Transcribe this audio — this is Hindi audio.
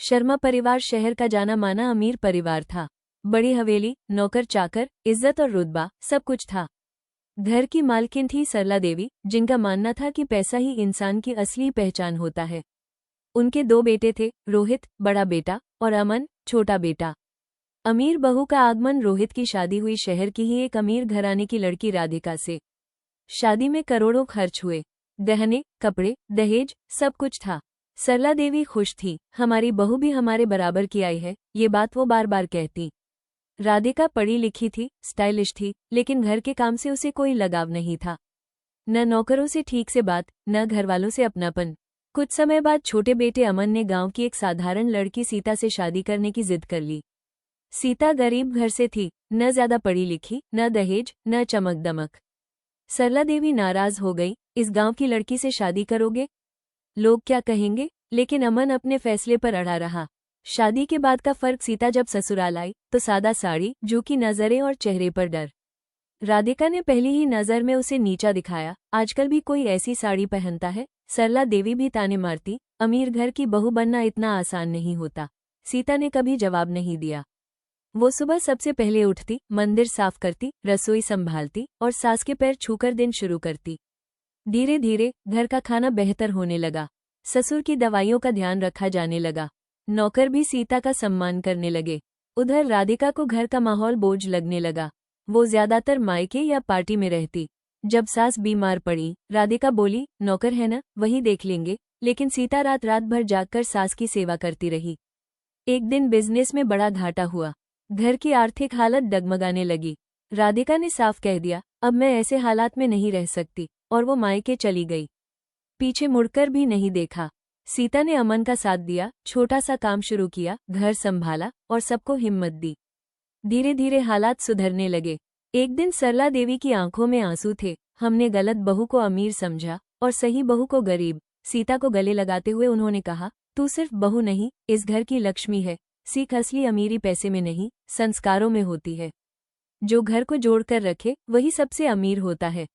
शर्मा परिवार शहर का जाना माना अमीर परिवार था। बड़ी हवेली, नौकर चाकर, इज्जत और रुतबा सब कुछ था। घर की मालकिन थी सरला देवी, जिनका मानना था कि पैसा ही इंसान की असली पहचान होता है। उनके 2 बेटे थे, रोहित बड़ा बेटा और अमन छोटा बेटा। अमीर बहू का आगमन। रोहित की शादी हुई शहर की ही एक अमीर घराने की लड़की राधिका से। शादी में करोड़ों खर्च हुए, गहने, कपड़े, दहेज सब कुछ था। सरला देवी खुश थी, हमारी बहू भी हमारे बराबर की आई है, ये बात वो बार बार कहती। राधिका पढ़ी लिखी थी, स्टाइलिश थी, लेकिन घर के काम से उसे कोई लगाव नहीं था। न नौकरों से ठीक से बात, न घरवालों से अपनापन। कुछ समय बाद छोटे बेटे अमन ने गांव की एक साधारण लड़की सीता से शादी करने की जिद कर ली। सीता गरीब घर से थी, न ज्यादा पढ़ी लिखी, न दहेज, न चमक दमक। सरला देवी नाराज हो गई, इस गांव की लड़की से शादी करोगे? लोग क्या कहेंगे? लेकिन अमन अपने फैसले पर अड़ा रहा। शादी के बाद का फर्क। सीता जब ससुराल आई तो सादा साड़ी, झुकी नजरें और चेहरे पर डर। राधिका ने पहली ही नजर में उसे नीचा दिखाया। आजकल भी कोई ऐसी साड़ी पहनता है? सरला देवी भी ताने मारती, अमीर घर की बहू बनना इतना आसान नहीं होता। सीता ने कभी जवाब नहीं दिया। वो सुबह सबसे पहले उठती, मंदिर साफ करती, रसोई संभालती और सास के पैर छूकर दिन शुरू करती। धीरे धीरे घर का खाना बेहतर होने लगा। ससुर की दवाइयों का ध्यान रखा जाने लगा। नौकर भी सीता का सम्मान करने लगे। उधर राधिका को घर का माहौल बोझ लगने लगा। वो ज्यादातर मायके या पार्टी में रहती। जब सास बीमार पड़ी, राधिका बोली, नौकर है ना, वही देख लेंगे। लेकिन सीता रात रात भर जागकर सास की सेवा करती रही। एक दिन बिजनेस में बड़ा घाटा हुआ। घर की आर्थिक हालत डगमगाने लगी। राधिका ने साफ कह दिया, अब मैं ऐसे हालात में नहीं रह सकती, और वो मायके चली गई। पीछे मुड़कर भी नहीं देखा। सीता ने अमन का साथ दिया, छोटा सा काम शुरू किया, घर संभाला और सबको हिम्मत दी। धीरे धीरे हालात सुधरने लगे। एक दिन सरला देवी की आंखों में आंसू थे। हमने गलत बहू को अमीर समझा और सही बहू को गरीब। सीता को गले लगाते हुए उन्होंने कहा, तू सिर्फ बहू नहीं, इस घर की लक्ष्मी है। सीख, असली अमीरी पैसे में नहीं, संस्कारों में होती है। जो घर को जोड़कर रखे, वही सबसे अमीर होता है।